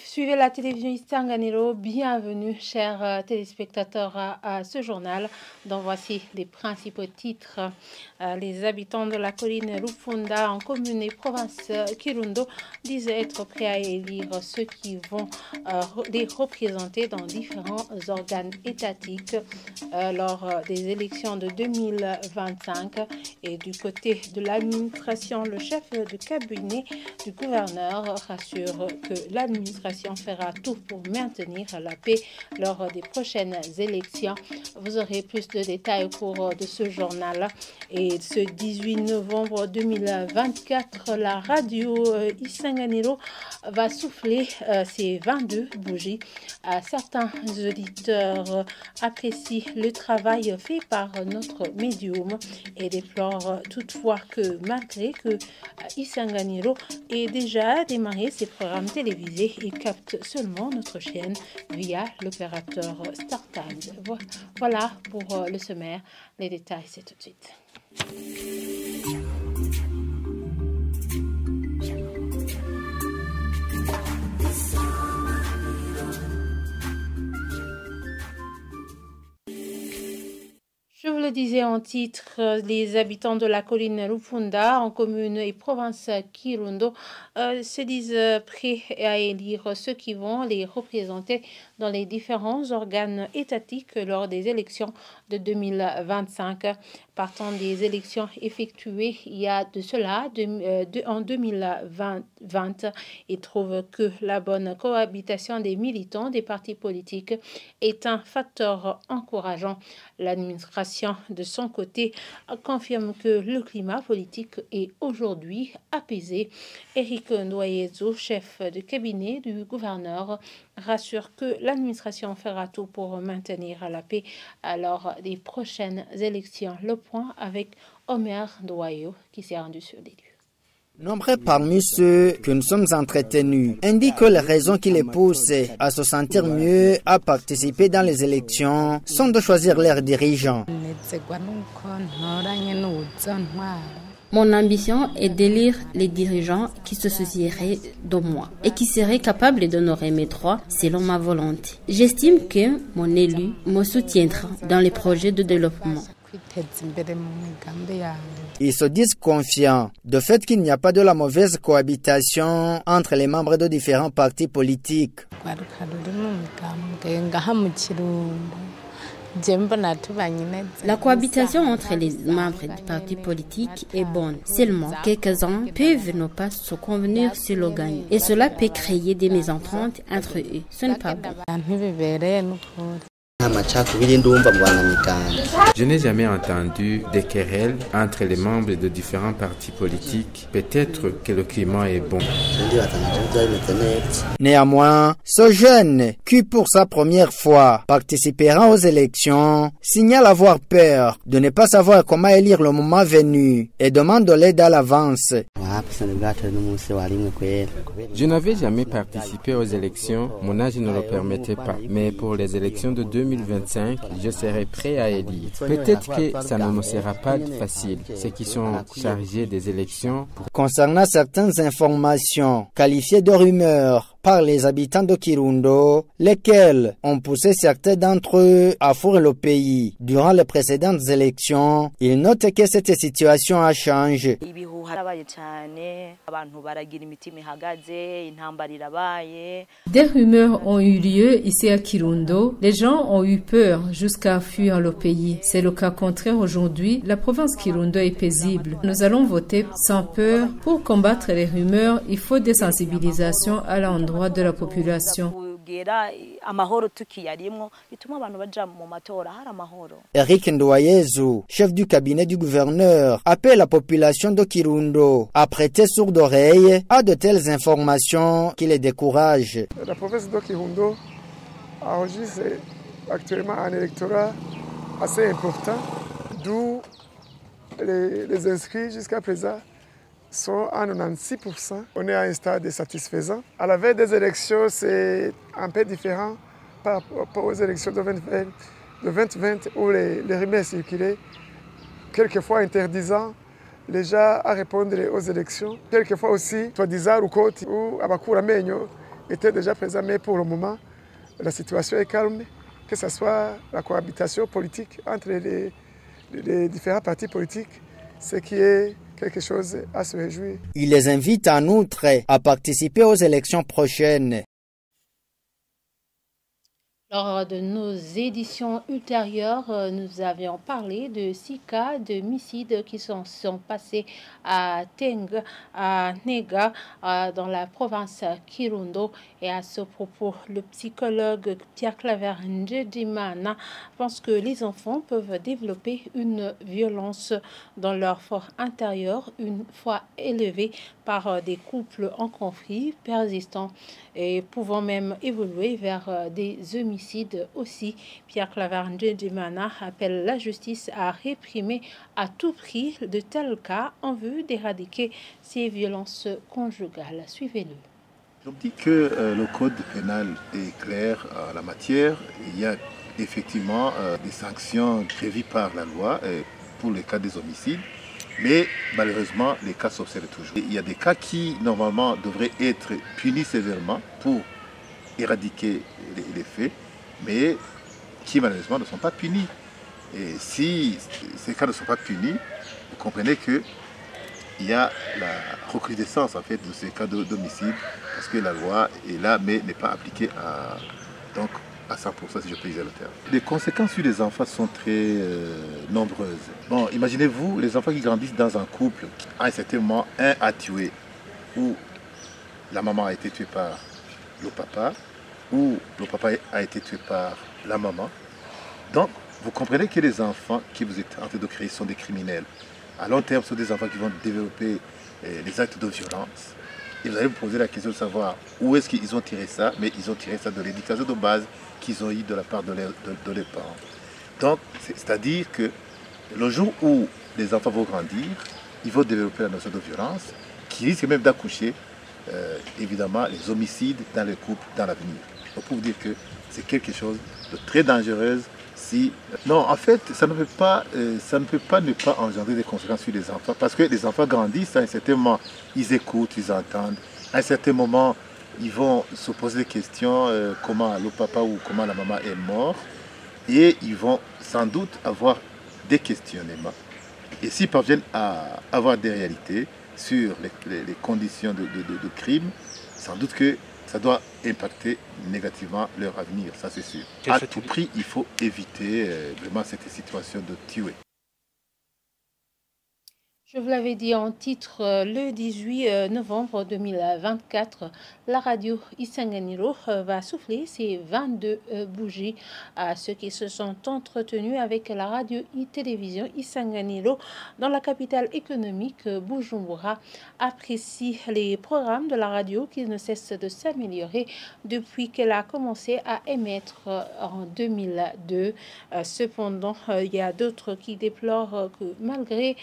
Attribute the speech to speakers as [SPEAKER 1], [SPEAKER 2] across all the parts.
[SPEAKER 1] suivez la télévision Isanganiro. Bienvenue, chers téléspectateurs, à ce journal dont voici les principaux titres. Les habitants de la colline Rufunda en commune et province Kirundo disent être prêts à élire ceux qui vont les représenter dans différents organes étatiques lors des élections de 2025. Et du côté de l'administration, le chef de cabinet du gouverneur rassure que l'administration fera tout pour maintenir la paix lors des prochaines élections. Vous aurez plus de détails au cours de ce journal. Et ce 18 novembre 2024, la radio Isanganiro va souffler ses 22 bougies. Certains auditeurs apprécient le travail fait par notre médium et déplorent toutefois que malgré que Isanganiro ait déjà démarré ses programmes télévisés, il capte seulement notre chaîne via l'opérateur StarTimes. Voilà pour le sommaire. Les détails, c'est tout de suite. Je vous le disais en titre, les habitants de la colline Rufunda, en commune et province Kirundo, se disent prêts à élire ceux qui vont les représenter dans les différents organes étatiques lors des élections de 2025. Partant des élections effectuées il y a de cela en 2020, ils trouvent que la bonne cohabitation des militants des partis politiques est un facteur encourageant. L'administration, de son côté, confirme que le climat politique est aujourd'hui apaisé. Éric Ndoyezo, chef de cabinet du gouverneur, rassure que l'administration fera tout pour maintenir la paix lors des prochaines élections. Le point avec Omer Ndoyezo qui s'est rendu sur les lieux.
[SPEAKER 2] Nombreux parmi ceux que nous sommes entretenus indiquent que les raisons qui les poussent à se sentir mieux à participer dans les élections sont de choisir leurs dirigeants.
[SPEAKER 3] Mon ambition est d'élire les dirigeants qui se soucieraient de moi et qui seraient capables d'honorer mes droits selon ma volonté. J'estime que mon élu me soutiendra dans les projets de développement.
[SPEAKER 2] Ils se disent confiants du fait qu'il n'y a pas de la mauvaise cohabitation entre les membres de différents partis politiques.
[SPEAKER 3] La cohabitation entre les membres du parti politique est bonne. Seulement, quelques-uns peuvent ne pas se convenir sur le gagnant. Et cela peut créer des mésententes entre eux. Ce n'est pas bon.
[SPEAKER 4] Je n'ai jamais entendu des querelles entre les membres de différents partis politiques. Peut-être que le climat est bon.
[SPEAKER 2] Néanmoins, ce jeune, qui pour sa première fois participera aux élections, signale avoir peur de ne pas savoir comment élire le moment venu et demande de l'aide à l'avance.
[SPEAKER 4] Je n'avais jamais participé aux élections, mon âge ne le permettait pas. Mais pour les élections de 2025, je serai prêt à élire. Peut-être que ça ne me sera pas facile, ceux qui sont chargés des élections.
[SPEAKER 2] Concernant certaines informations qualifiées de rumeurs par les habitants de Kirundo, lesquels ont poussé certains d'entre eux à fuir le pays durant les précédentes élections, ils notent que cette situation a changé.
[SPEAKER 5] Des rumeurs ont eu lieu ici à Kirundo. Les gens ont eu peur jusqu'à fuir le pays. C'est le cas contraire aujourd'hui. La province Kirundo est paisible. Nous allons voter sans peur. Pour combattre les rumeurs, il faut des sensibilisations à l'endroit de la population.
[SPEAKER 2] Éric Ndoyezo, chef du cabinet du gouverneur, appelle la population de Kirundo à prêter sourde oreille à de telles informations qui les découragent.
[SPEAKER 6] La province de Kirundo enregistre actuellement un électorat assez important, d'où les inscrits jusqu'à présent sont à 96%. On est à un stade satisfaisant. À la veille des élections, c'est un peu différent par rapport aux élections de 2020 où les rumeurs circulaient, quelquefois interdisant les gens à répondre aux élections. Quelquefois aussi, soi-disant, ou abakura menyo était déjà présent, mais pour le moment, la situation est calme, que ce soit la cohabitation politique entre les différents partis politiques, ce qui est quelque chose à se réjouir.
[SPEAKER 2] Il les invite en outre à participer aux élections prochaines.
[SPEAKER 1] Lors de nos éditions ultérieures, nous avions parlé de 6 cas de homicides qui sont passés à Nega, dans la province Kirundo. Et à ce propos, le psychologue Pierre-Claver Ndjedimana pense que les enfants peuvent développer une violence dans leur fort intérieur une fois élevés par des couples en conflit persistants et pouvant même évoluer vers des homicides aussi. Pierre-Claver Ndjedimana appelle la justice à réprimer à tout prix de tels cas en vue d'éradiquer ces violences conjugales. Suivez-le.
[SPEAKER 7] Je dis que le code pénal est clair en la matière. Il y a effectivement des sanctions prévues par la loi pour les cas des homicides. Mais malheureusement, les cas s'observent toujours. Il y a des cas qui, normalement, devraient être punis sévèrement pour éradiquer les faits, mais qui, malheureusement, ne sont pas punis. Et si ces cas ne sont pas punis, vous comprenez qu'il y a la recrudescence, en fait, de ces cas d'homicide, parce que la loi est là, mais n'est pas appliquée à 100%, si je peux dire le terme. Les conséquences sur les enfants sont très nombreuses. Bon, imaginez-vous les enfants qui grandissent dans un couple, à un certain moment, un a tué, ou la maman a été tuée par le papa, ou le papa a été tué par la maman. Donc, vous comprenez que les enfants que vous êtes en train de créer sont des criminels. À long terme, ce sont des enfants qui vont développer les actes de violence. Et vous allez vous poser la question de savoir où est-ce qu'ils ont tiré ça, mais ils ont tiré ça de l'éducation de base qu'ils ont eu de la part de leurs parents. Donc, c'est-à-dire que le jour où les enfants vont grandir, ils vont développer la notion de violence, qui risque même d'accoucher, évidemment, les homicides dans les couples dans l'avenir. Donc, pour vous dire que c'est quelque chose de très dangereux. Non, en fait, ça ne peut pas ne pas engendrer des conséquences sur les enfants, parce que les enfants grandissent, à un certain moment, ils écoutent, ils entendent. À un certain moment, ils vont se poser des questions, comment le papa ou comment la maman est mort, et ils vont sans doute avoir des questionnements. Et s'ils parviennent à avoir des réalités sur les conditions de crime, sans doute que ça doit impacter négativement leur avenir, ça c'est sûr. À tout prix, il faut éviter vraiment cette situation de tuer.
[SPEAKER 1] Je vous l'avais dit en titre, le 18 novembre 2024, la radio Isanganiro va souffler ses 22 bougies à ceux qui se sont entretenus avec la radio télévision Isanganiro dans la capitale économique Bujumbura. Apprécient les programmes de la radio qui ne cessent de s'améliorer depuis qu'elle a commencé à émettre en 2002. Cependant, il y a d'autres qui déplorent que malgré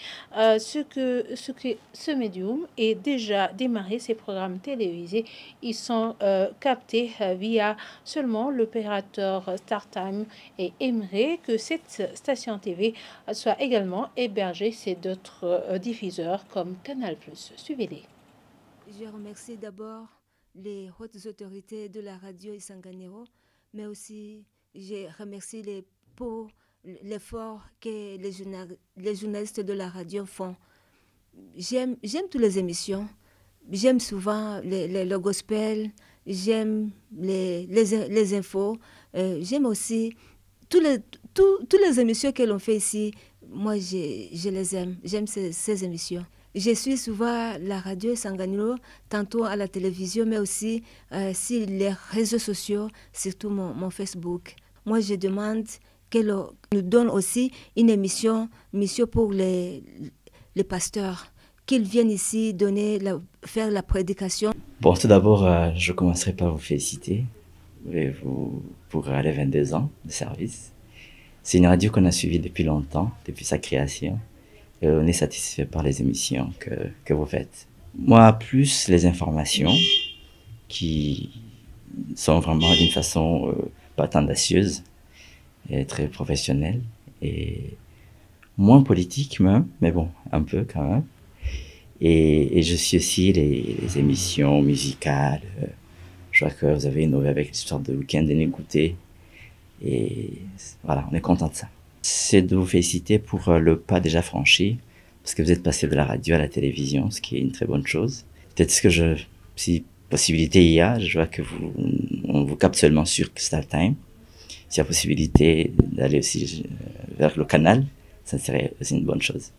[SPEAKER 1] ce médium ait déjà démarré ses programmes télévisés, ils sont captés via seulement l'opérateur StarTime et aimeraient que cette station TV soit également hébergée chez d'autres diffuseurs comme Canal+. Suivez-les.
[SPEAKER 8] Je remercie d'abord les hautes autorités de la radio Isanganiro, mais aussi je remercie pour l'effort que les journalistes de la radio font. J'aime toutes les émissions, j'aime souvent le gospel, j'aime les infos, j'aime aussi toutes les émissions que l'on fait ici. Moi, je les aime, j'aime ces émissions. Je suis souvent la radio Isanganiro, tantôt à la télévision, mais aussi sur les réseaux sociaux, surtout mon Facebook. Moi, je demande qu'elle nous donne aussi une mission pour les pasteurs, qu'ils viennent ici faire la prédication.
[SPEAKER 9] Bon, tout d'abord, je commencerai par vous féliciter pour les 22 ans de service. C'est une radio qu'on a suivie depuis longtemps, depuis sa création. Et on est satisfait par les émissions que vous faites. Moi, plus les informations qui sont vraiment d'une façon pas tendacieuse et très professionnelle et moins politique même, mais bon, un peu quand même. Et je suis aussi les émissions musicales. Je vois que vous avez innové avec l'histoire de week-end et goûter. Et voilà, on est content de ça. C'est de vous féliciter pour le pas déjà franchi, parce que vous êtes passé de la radio à la télévision, ce qui est une très bonne chose. Peut-être si possibilité il y a, je vois que on vous capte seulement sur StarTime. S'il y a possibilité d'aller aussi vers le canal, ça serait aussi une bonne chose.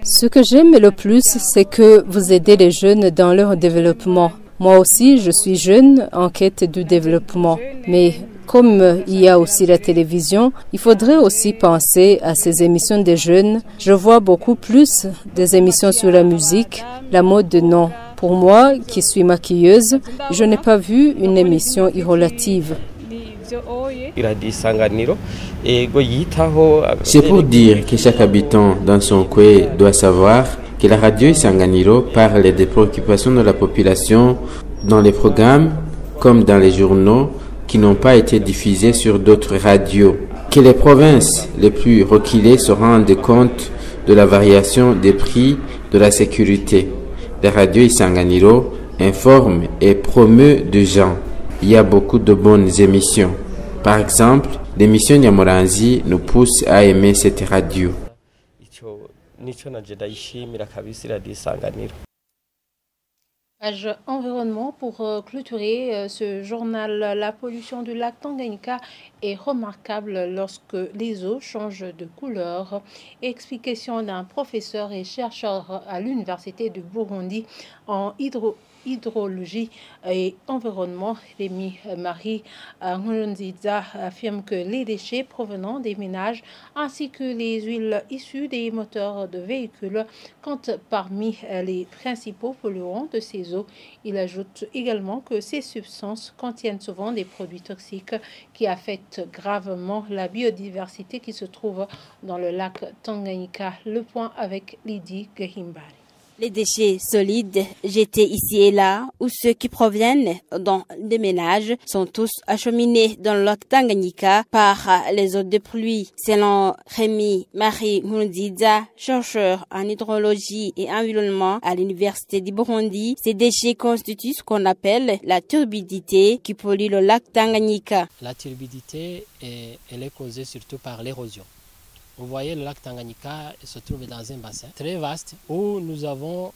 [SPEAKER 5] Ce que j'aime le plus, c'est que vous aidez les jeunes dans leur développement. Moi aussi, je suis jeune en quête de développement. Mais comme il y a aussi la télévision, il faudrait aussi penser à ces émissions des jeunes. Je vois beaucoup plus des émissions sur la musique, la mode non. Pour moi, qui suis maquilleuse, je n'ai pas vu une émission irrelative.
[SPEAKER 4] C'est pour dire que chaque habitant dans son coin doit savoir que la radio Isanganiro parle des préoccupations de la population dans les programmes comme dans les journaux qui n'ont pas été diffusés sur d'autres radios. Que les provinces les plus reculées se rendent compte de la variation des prix de la sécurité. La radio Isanganiro informe et promeut des gens. Il y a beaucoup de bonnes émissions. Par exemple, l'émission Nyamoranzi nous pousse à aimer cette radio.
[SPEAKER 1] Page environnement pour clôturer ce journal. La pollution du lac Tanganyika est remarquable lorsque les eaux changent de couleur. Explication d'un professeur et chercheur à l'université du Burundi en hydrologie et environnement, Rémi Marie Nkurunziza, affirme que les déchets provenant des ménages ainsi que les huiles issues des moteurs de véhicules comptent parmi les principaux polluants de ces eaux. Il ajoute également que ces substances contiennent souvent des produits toxiques qui affectent gravement la biodiversité qui se trouve dans le lac Tanganyika. Le point avec Lydie Gahimbari.
[SPEAKER 3] Les déchets solides jetés ici et là ou ceux qui proviennent dans des ménages sont tous acheminés dans le lac Tanganyika par les eaux de pluie. Selon Rémi Marie Nkurunziza, chercheur en hydrologie et environnement à l'université du Burundi, ces déchets constituent ce qu'on appelle la turbidité qui pollue le lac Tanganyika.
[SPEAKER 10] La turbidité, elle est causée surtout par l'érosion. Vous voyez, le lac Tanganyika se trouve dans un bassin très vaste où nous avons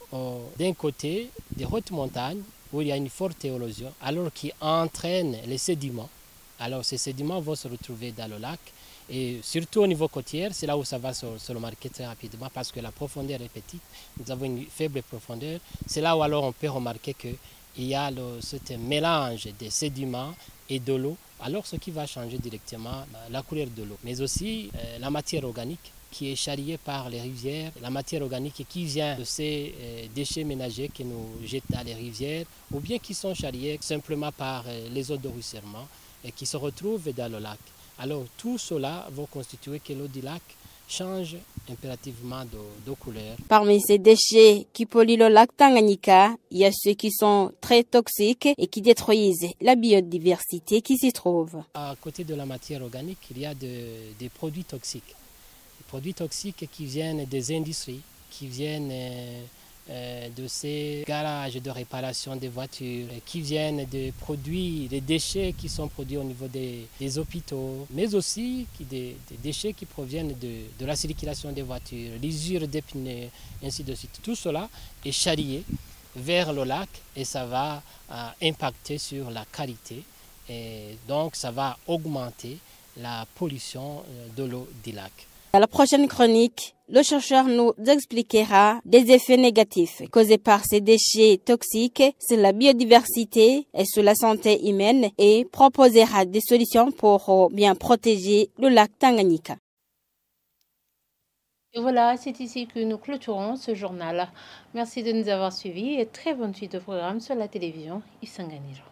[SPEAKER 10] d'un côté des hautes montagnes où il y a une forte érosion, alors qui entraîne les sédiments. Alors ces sédiments vont se retrouver dans le lac et surtout au niveau côtier, c'est là où ça va se remarquer très rapidement parce que la profondeur est petite, nous avons une faible profondeur. C'est là où alors on peut remarquer qu'il y a ce mélange des sédiments et de l'eau, alors ce qui va changer directement la couleur de l'eau. Mais aussi la matière organique qui est charriée par les rivières, la matière organique qui vient de ces déchets ménagers que nous jetons dans les rivières, ou bien qui sont charriés simplement par les eaux de ruissellement et qui se retrouvent dans le lac. Alors tout cela va constituer que l'eau du lac change impérativement de couleur.
[SPEAKER 3] Parmi ces déchets qui polluent le lac Tanganyika, il y a ceux qui sont très toxiques et qui détruisent la biodiversité qui s'y trouve.
[SPEAKER 10] À côté de la matière organique, il y a des produits toxiques. Des produits toxiques qui viennent des industries, qui viennent de ces garages de réparation des voitures, qui viennent des produits, des déchets qui sont produits au niveau des hôpitaux, mais aussi des déchets qui proviennent de la circulation des voitures, l'usure des pneus, ainsi de suite. Tout cela est charrié vers le lac et ça va impacter sur la qualité et donc ça va augmenter la pollution de l'eau du lac.
[SPEAKER 3] Dans la prochaine chronique, le chercheur nous expliquera des effets négatifs causés par ces déchets toxiques sur la biodiversité et sur la santé humaine et proposera des solutions pour bien protéger le lac Tanganyika.
[SPEAKER 1] Et voilà, c'est ici que nous clôturons ce journal. Merci de nous avoir suivis et très bonne suite de programme sur la télévision Isanganiro.